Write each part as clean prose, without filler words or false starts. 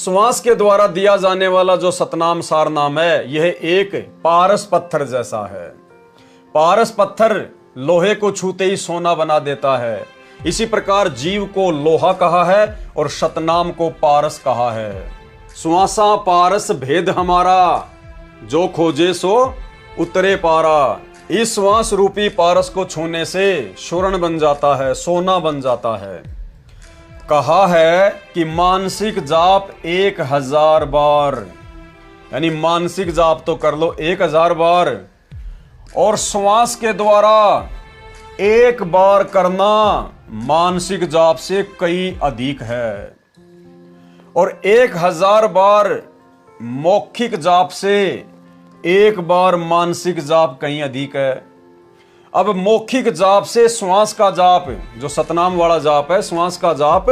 श्वास के द्वारा दिया जाने वाला जो सतनाम सार नाम है, यह एक पारस पत्थर जैसा है। पारस पत्थर लोहे को छूते ही सोना बना देता है। इसी प्रकार जीव को लोहा कहा है और सतनाम को पारस कहा है। श्वासा पारस भेद हमारा, जो खोजे सो उतरे पारा। इस श्वास रूपी पारस को छूने से स्वर्ण बन जाता है, सोना बन जाता है। कहा है कि मानसिक जाप 1000 बार, यानी मानसिक जाप तो कर लो 1000 बार, और श्वास के द्वारा एक बार करना मानसिक जाप से कई अधिक है, और 1000 बार मौखिक जाप से एक बार मानसिक जाप कहीं अधिक है। अब मौखिक जाप से श्वास का जाप, जो सतनाम वाला जाप है, श्वास का जाप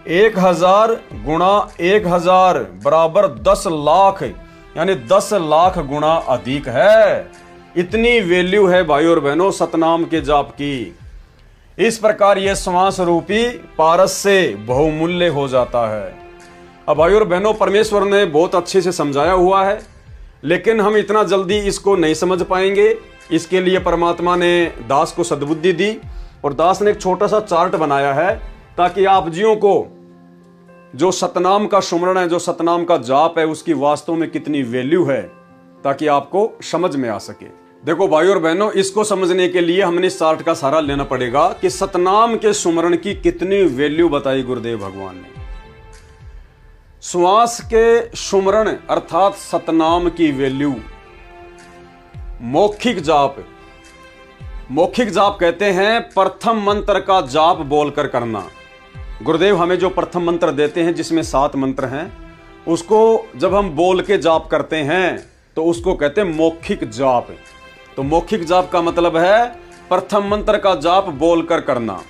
1000 गुणा 1000 बराबर 10 लाख, यानी 10 लाख गुणा अधिक है। इतनी वैल्यू है भाई और बहनों सतनाम के जाप की। इस प्रकार यह श्वास रूपी पारस से बहुमूल्य हो जाता है। अब भाई और बहनों, परमेश्वर ने बहुत अच्छे से समझाया हुआ है, लेकिन हम इतना जल्दी इसको नहीं समझ पाएंगे। इसके लिए परमात्मा ने दास को सद्बुद्धि दी, और दास ने एक छोटा सा चार्ट बनाया है ताकि आप जियों को जो सतनाम का सुमरण है, जो सतनाम का जाप है, उसकी वास्तव में कितनी वैल्यू है, ताकि आपको समझ में आ सके। देखो भाई और बहनों, इसको समझने के लिए हमने इस चार्ट का सहारा लेना पड़ेगा कि सतनाम के सुमरण की कितनी वैल्यू बताई गुरुदेव भगवान ने। श्वास के सुमरण अर्थात सतनाम की वैल्यू। मौखिक जाप, मौखिक जाप कहते हैं प्रथम मंत्र का जाप बोलकर करना। गुरुदेव हमें जो प्रथम मंत्र देते हैं, जिसमें 7 मंत्र हैं, उसको जब हम बोल के जाप करते हैं तो उसको कहते हैं मौखिक जाप। तो मौखिक जाप का मतलब है प्रथम मंत्र का जाप बोलकर करना।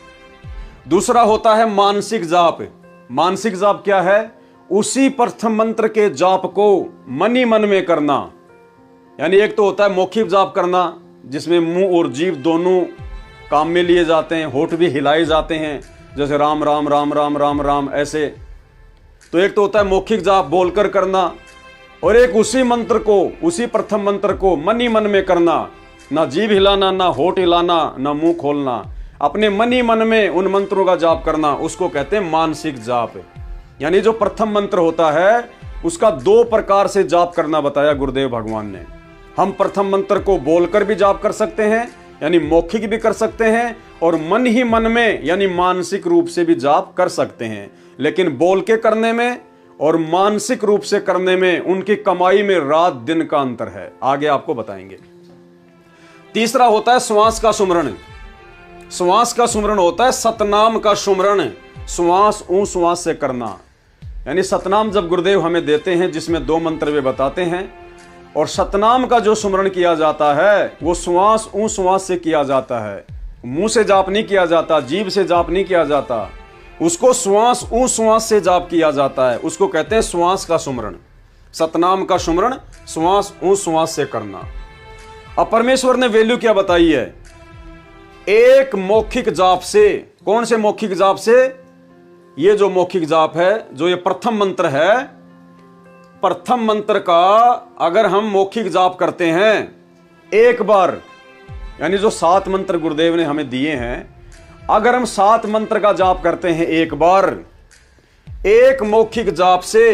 दूसरा होता है मानसिक जाप। मानसिक जाप क्या है? उसी प्रथम मंत्र के जाप को मन ही मन में करना। यानी एक तो होता है मौखिक जाप करना, जिसमें मुंह और जीभ दोनों काम में लिए जाते हैं, होठ भी हिलाए जाते हैं, जैसे राम राम राम राम राम राम ऐसे। तो एक तो होता है मौखिक जाप बोलकर करना, और एक उसी मंत्र को, उसी प्रथम मंत्र को मन ही मन में करना। ना जीभ हिलाना, ना होठ हिलाना, ना मुंह खोलना, अपने मन ही मन में उन मंत्रों का जाप करना, उसको कहते हैं मानसिक जाप। यानी जो प्रथम मंत्र होता है उसका 2 प्रकार से जाप करना बताया गुरुदेव भगवान ने। हम प्रथम मंत्र को बोलकर भी जाप कर सकते हैं, यानी मौखिक भी कर सकते हैं, और मन ही मन में यानी मानसिक रूप से भी जाप कर सकते हैं। लेकिन बोल के करने में और मानसिक रूप से करने में उनकी कमाई में रात दिन का अंतर है, आगे आपको बताएंगे। तीसरा होता है श्वास का सुमरण। श्वास का सुमरण होता है सतनाम का सुमरण, श्वास ऊ श्वास से करना। यानी सतनाम जब गुरुदेव हमें देते हैं, जिसमें 2 मंत्र वे बताते हैं, और सतनाम का जो सुमरण किया जाता है वो श्वास ऊ श्वास से किया जाता है। मुंह से जाप नहीं किया जाता, जीभ से जाप नहीं किया जाता, उसको श्वास ऊ श्वास से जाप किया जाता है। उसको कहते हैं श्वास का सुमरण। सतनाम का सुमरण श्वास ऊ श्वास से करना। अब परमेश्वर ने वैल्यू क्या बताई है? एक मौखिक जाप से। कौन से मौखिक जाप से? ये जो मौखिक जाप है, जो ये प्रथम मंत्र है, प्रथम मंत्र का अगर हम मौखिक जाप करते हैं एक बार, यानी जो 7 मंत्र गुरुदेव ने हमें दिए हैं, अगर हम 7 मंत्र का जाप करते हैं एक बार, एक मौखिक जाप से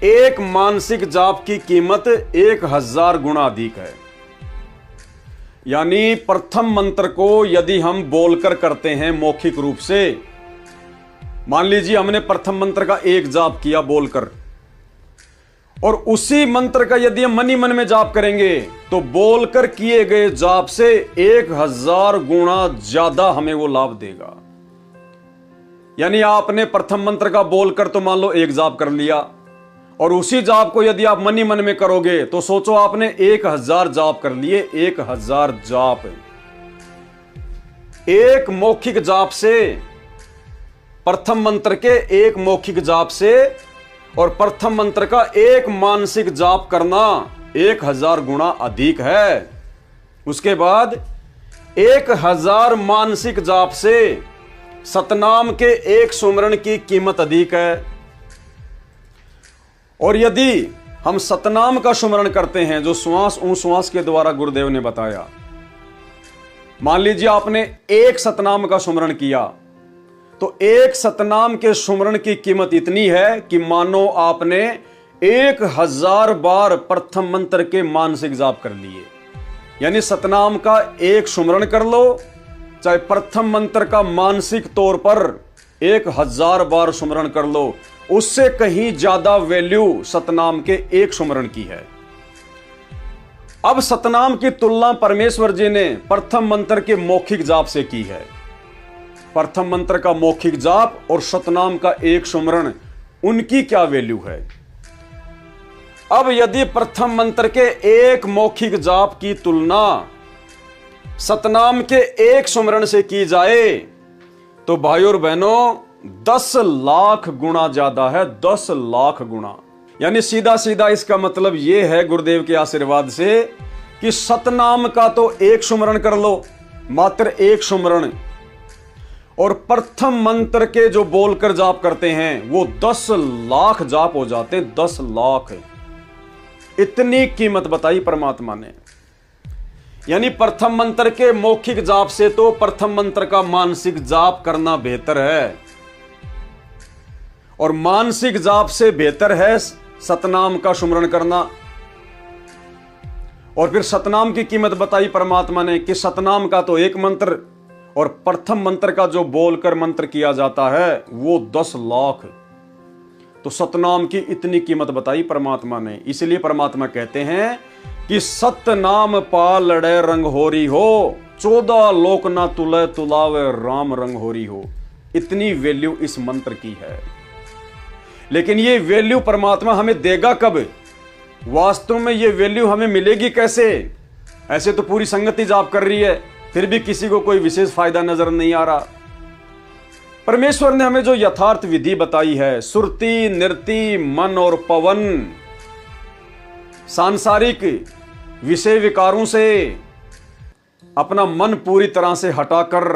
एक मानसिक जाप की कीमत 1000 गुना अधिक है। यानी प्रथम मंत्र को यदि हम बोलकर करते हैं मौखिक रूप से, मान लीजिए हमने प्रथम मंत्र का एक जाप किया बोलकर, और उसी मंत्र का यदि हम मन ही मन में जाप करेंगे तो बोलकर किए गए जाप से 1000 गुना ज्यादा हमें वो लाभ देगा। यानी आपने प्रथम मंत्र का बोलकर तो मान लो एक जाप कर लिया, और उसी जाप को यदि आप मन ही मन में करोगे तो सोचो आपने 1000 जाप कर लिए। 1000 जाप एक मौखिक जाप से, प्रथम मंत्र के एक मौखिक जाप से और प्रथम मंत्र का एक मानसिक जाप करना 1000 गुना अधिक है। उसके बाद 1000 मानसिक जाप से सतनाम के एक सुमरण की कीमत अधिक है। और यदि हम सतनाम का सुमरण करते हैं, जो श्वास उश्वास के द्वारा गुरुदेव ने बताया, मान लीजिए आपने एक सतनाम का सुमरण किया, तो एक सतनाम के सुमरण की कीमत इतनी है कि मानो आपने 1000 बार प्रथम मंत्र के मानसिक जाप कर लिए। यानी सतनाम का एक सुमरण कर लो, चाहे प्रथम मंत्र का मानसिक तौर पर 1000 बार सुमरण कर लो, उससे कहीं ज्यादा वैल्यू सतनाम के एक सुमरण की है। अब सतनाम की तुलना परमेश्वर जी ने प्रथम मंत्र के मौखिक जाप से की है। प्रथम मंत्र का मौखिक जाप और सतनाम का एक सुमरण, उनकी क्या वैल्यू है। अब यदि प्रथम मंत्र के एक मौखिक जाप की तुलना सतनाम के एक सुमरण से की जाए, तो भाइयों और बहनों 10 लाख गुना ज्यादा है, 10 लाख गुना। यानी सीधा सीधा इसका मतलब यह है गुरुदेव के आशीर्वाद से कि सतनाम का तो एक सुमरण कर लो, मात्र एक सुमरण, और प्रथम मंत्र के जो बोलकर जाप करते हैं वो 10 लाख जाप हो जाते हैं, 10 लाख। इतनी कीमत बताई परमात्मा ने। यानी प्रथम मंत्र के मौखिक जाप से तो प्रथम मंत्र का मानसिक जाप करना बेहतर है, और मानसिक जाप से बेहतर है सतनाम का सुमरण करना। और फिर सतनाम की कीमत बताई परमात्मा ने कि सतनाम का तो एक मंत्र और प्रथम मंत्र का जो बोलकर मंत्र किया जाता है वो 10 लाख। तो सतनाम की इतनी कीमत बताई परमात्मा ने। इसलिए परमात्मा कहते हैं कि सतनाम पा लड़े रंग होरी हो, 14 लोक ना तुले तुलावे राम रंग होरी हो। इतनी वैल्यू इस मंत्र की है। लेकिन ये वैल्यू परमात्मा हमें देगा कब? वास्तव में ये वैल्यू हमें मिलेगी कैसे? ऐसे तो पूरी संगति जाप कर रही है, फिर भी किसी को कोई विशेष फायदा नजर नहीं आ रहा। परमेश्वर ने हमें जो यथार्थ विधि बताई है, सुरति नृति मन और पवन, सांसारिक विषय विकारों से अपना मन पूरी तरह से हटाकर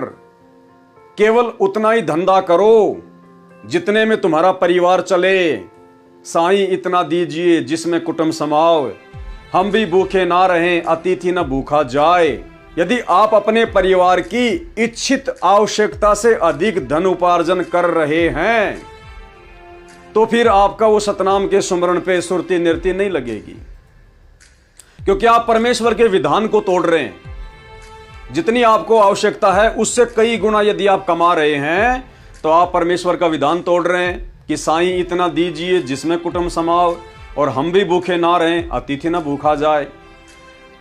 केवल उतना ही धंधा करो जितने में तुम्हारा परिवार चले। साईं इतना दीजिए जिसमें कुटुंब समाओ, हम भी भूखे ना रहें अतिथि न भूखा जाए। यदि आप अपने परिवार की इच्छित आवश्यकता से अधिक धन उपार्जन कर रहे हैं तो फिर आपका वो सतनाम के सुमरण पे सुरती नृत्य नहीं लगेगी, क्योंकि आप परमेश्वर के विधान को तोड़ रहे हैं। जितनी आपको आवश्यकता है उससे कई गुना यदि आप कमा रहे हैं तो आप परमेश्वर का विधान तोड़ रहे हैं कि साईं इतना दीजिए जिसमें कुटुंब समाओ और हम भी भूखे ना रहें अतिथि ना भूखा जाए।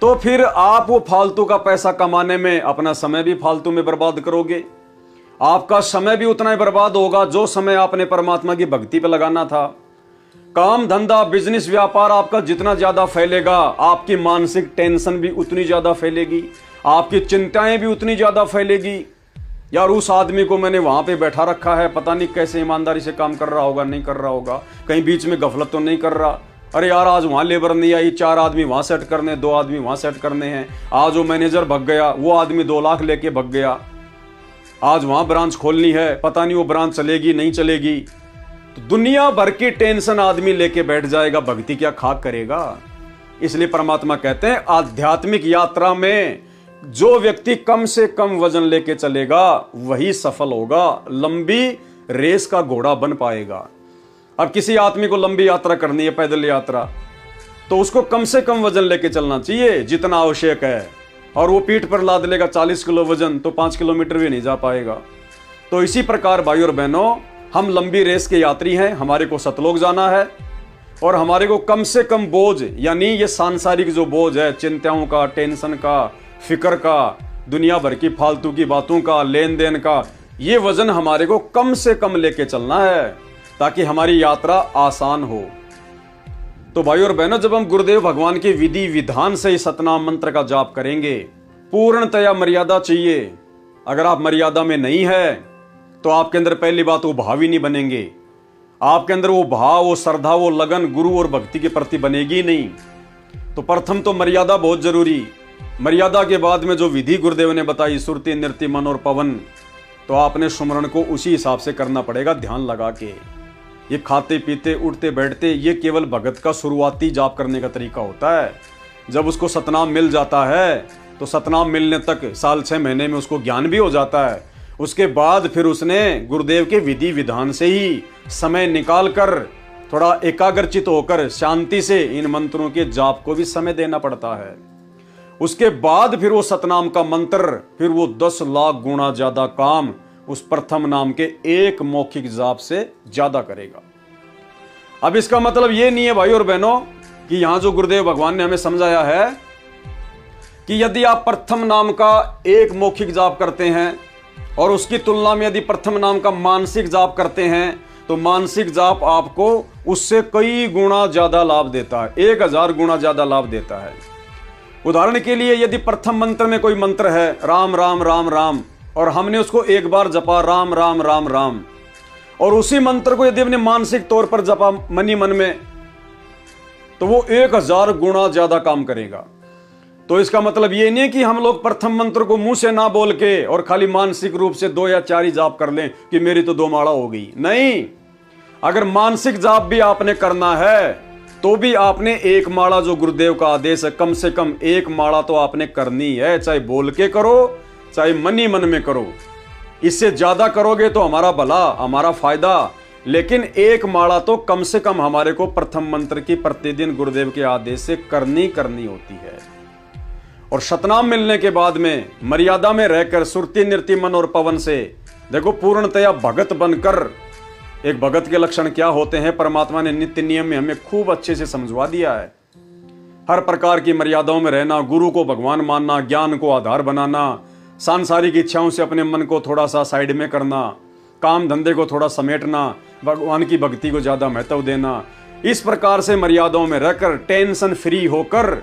तो फिर आप वो फालतू का पैसा कमाने में अपना समय भी फालतू में बर्बाद करोगे। आपका समय भी उतना ही बर्बाद होगा जो समय आपने परमात्मा की भक्ति पे लगाना था। काम धंधा बिजनेस व्यापार आपका जितना ज्यादा फैलेगा, आपकी मानसिक टेंशन भी उतनी ज्यादा फैलेगी, आपकी चिंताएं भी उतनी ज्यादा फैलेगी। यार उस आदमी को मैंने वहां पे बैठा रखा है, पता नहीं कैसे ईमानदारी से काम कर रहा होगा, नहीं कर रहा होगा, कहीं बीच में गफलत तो नहीं कर रहा। अरे यार आज वहां लेबर नहीं आई, 4 आदमी वहां सेट करने, 2 आदमी वहां सेट करने हैं। आज वो मैनेजर भग गया, वो आदमी 2 लाख लेके भग गया। आज वहां ब्रांच खोलनी है, पता नहीं वो ब्रांच चलेगी नहीं चलेगी। तो दुनिया भर की टेंशन आदमी लेके बैठ जाएगा, भक्ति क्या खाक करेगा। इसलिए परमात्मा कहते हैं आध्यात्मिक यात्रा में जो व्यक्ति कम से कम वजन लेके चलेगा वही सफल होगा, लंबी रेस का घोड़ा बन पाएगा। अब किसी आदमी को लंबी यात्रा करनी है, पैदल यात्रा, तो उसको कम से कम वजन लेके चलना चाहिए जितना आवश्यक है। और वो पीठ पर लाद लेगा 40 किलो वजन तो 5 किलोमीटर भी नहीं जा पाएगा। तो इसी प्रकार भाइयों और बहनों, हम लंबी रेस के यात्री हैं, हमारे को सतलोक जाना है और हमारे को कम से कम बोझ, यानी ये सांसारिक जो बोझ है, चिंताओं का, टेंशन का, फिक्र का, दुनिया भर की फालतू की बातों का, लेन देन का, ये वजन हमारे को कम से कम लेके चलना है ताकि हमारी यात्रा आसान हो। तो भाइयों और बहनों, जब हम गुरुदेव भगवान के विधि विधान से इस सतनाम मंत्र का जाप करेंगे, पूर्णतया मर्यादा चाहिए। अगर आप मर्यादा में नहीं है तो आपके अंदर पहली बात वो भाव ही नहीं बनेंगे। आपके अंदर वो भाव, वो श्रद्धा, वो लगन गुरु और भक्ति के प्रति बनेगी नहीं। तो प्रथम तो मर्यादा बहुत जरूरी। मर्यादा के बाद में जो विधि गुरुदेव ने बताई, सुरति नृत्य मन और पवन, तो आपने सुमरण को उसी हिसाब से करना पड़ेगा, ध्यान लगा के। ये खाते पीते उठते बैठते ये केवल भगत का शुरुआती जाप करने का तरीका होता है। जब उसको सतनाम मिल जाता है तो सतनाम मिलने तक साल 6 महीने में उसको ज्ञान भी हो जाता है। उसके बाद फिर उसने गुरुदेव के विधि विधान से ही समय निकाल कर थोड़ा एकाग्रचित होकर शांति से इन मंत्रों के जाप को भी समय देना पड़ता है। उसके बाद फिर वो सतनाम का मंत्र फिर वो 10 लाख गुना ज्यादा काम उस प्रथम नाम के एक मौखिक जाप से ज्यादा करेगा। अब इसका मतलब ये नहीं है भाई और बहनों कि यहां जो गुरुदेव भगवान ने हमें समझाया है कि यदि आप प्रथम नाम का एक मौखिक जाप करते हैं और उसकी तुलना में यदि प्रथम नाम का मानसिक जाप करते हैं तो मानसिक जाप आपको उससे कई गुना ज्यादा लाभ देता है, 1000 गुना ज्यादा लाभ देता है। उदाहरण के लिए यदि प्रथम मंत्र में कोई मंत्र है राम राम राम राम और हमने उसको एक बार जपा राम राम राम राम और उसी मंत्र को यदि हमने मानसिक तौर पर जपा मनी मन में तो वो 1000 गुना ज्यादा काम करेगा। तो इसका मतलब ये नहीं कि हम लोग प्रथम मंत्र को मुंह से ना बोल के और खाली मानसिक रूप से 2 या 4 ही जाप कर लें कि मेरी तो 2 माला हो गई। नहीं, अगर मानसिक जाप भी आपने करना है तो भी आपने 1 माला जो गुरुदेव का आदेश है कम से कम 1 माला तो आपने करनी है, चाहे बोल के करो चाहे मनी मन में करो। इससे ज्यादा करोगे तो हमारा भला हमारा फायदा, लेकिन 1 माला तो कम से कम हमारे को प्रथम मंत्र की प्रतिदिन गुरुदेव के आदेश से करनी होती है। और सतनाम मिलने के बाद में मर्यादा में रहकर सुरति नृत्य मन और पवन से देखो पूर्णतया भगत बनकर, एक भगत के लक्षण क्या होते हैं परमात्मा ने नित्य नियम में हमें खूब अच्छे से समझवा दिया है। हर प्रकार की मर्यादाओं में रहना, गुरु को भगवान मानना, ज्ञान को आधार बनाना, सांसारिक इच्छाओं से अपने मन को थोड़ा सा साइड में करना, काम धंधे को थोड़ा समेटना, भगवान की भक्ति को ज्यादा महत्व देना। इस प्रकार से मर्यादाओं में रहकर टेंशन फ्री होकर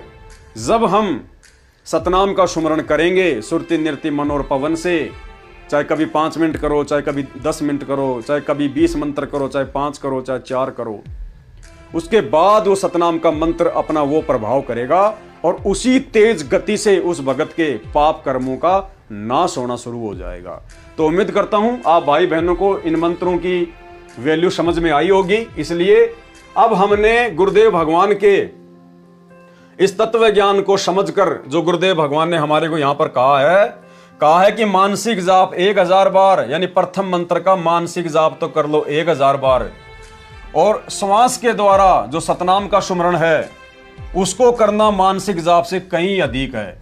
जब हम सतनाम का सुमरण करेंगे सुरति नृत्य मन और पवन से, चाहे कभी 5 मिनट करो, चाहे कभी 10 मिनट करो, चाहे कभी 20 मंत्र करो, चाहे 5 करो, चाहे 4 करो, उसके बाद वो सतनाम का मंत्र अपना वो प्रभाव करेगा और उसी तेज गति से उस भगत के पाप कर्मों का नाश होना शुरू हो जाएगा। तो उम्मीद करता हूं आप भाई बहनों को इन मंत्रों की वैल्यू समझ में आई होगी। इसलिए अब हमने गुरुदेव भगवान के इस तत्व ज्ञान को समझकर जो गुरुदेव भगवान ने हमारे को यहां पर कहा है कि मानसिक जाप 1000 बार, यानी प्रथम मंत्र का मानसिक जाप तो कर लो 1000 बार, और श्वास के द्वारा जो सतनाम का सुमरण है उसको करना मानसिक जाप से कहीं अधिक है।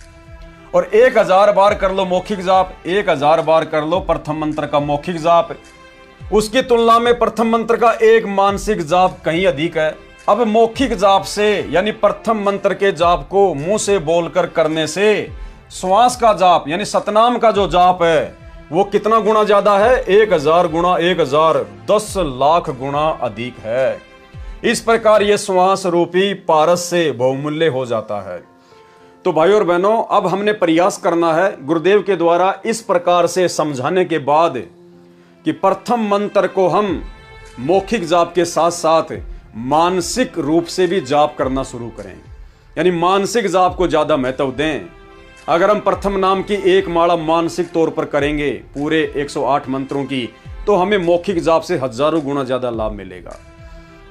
और 1000 बार कर लो मौखिक जाप, 1000 बार कर लो प्रथम मंत्र का मौखिक जाप, उसकी तुलना में प्रथम मंत्र का एक मानसिक जाप कहीं अधिक है। अब मौखिक जाप से यानी प्रथम मंत्र के जाप को मुंह से बोलकर करने से श्वास का जाप यानी सतनाम का जो जाप है वो कितना गुना ज्यादा है? 1000 गुना 1000 10 लाख गुना अधिक है। इस प्रकार ये श्वास रूपी पारस से बहुमूल्य हो जाता है। तो भाई और बहनों, अब हमने प्रयास करना है गुरुदेव के द्वारा इस प्रकार से समझाने के बाद कि प्रथम मंत्र को हम मौखिक जाप के साथ साथ मानसिक रूप से भी जाप करना शुरू करें, यानी मानसिक जाप को ज्यादा महत्व दें। अगर हम प्रथम नाम की 1 माला मानसिक तौर पर करेंगे पूरे 108 मंत्रों की, तो हमें मौखिक जाप से हजारों गुना ज्यादा लाभ मिलेगा।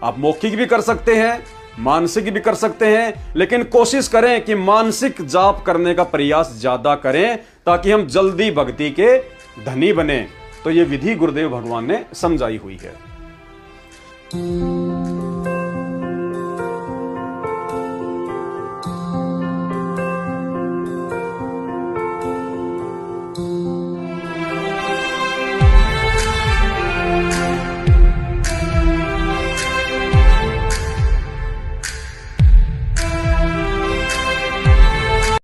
आप मौखिक भी कर सकते हैं, मानसिक भी कर सकते हैं, लेकिन कोशिश करें कि मानसिक जाप करने का प्रयास ज्यादा करें ताकि हम जल्दी भक्ति के धनी बने। तो ये विधि गुरुदेव भगवान ने समझाई हुई है।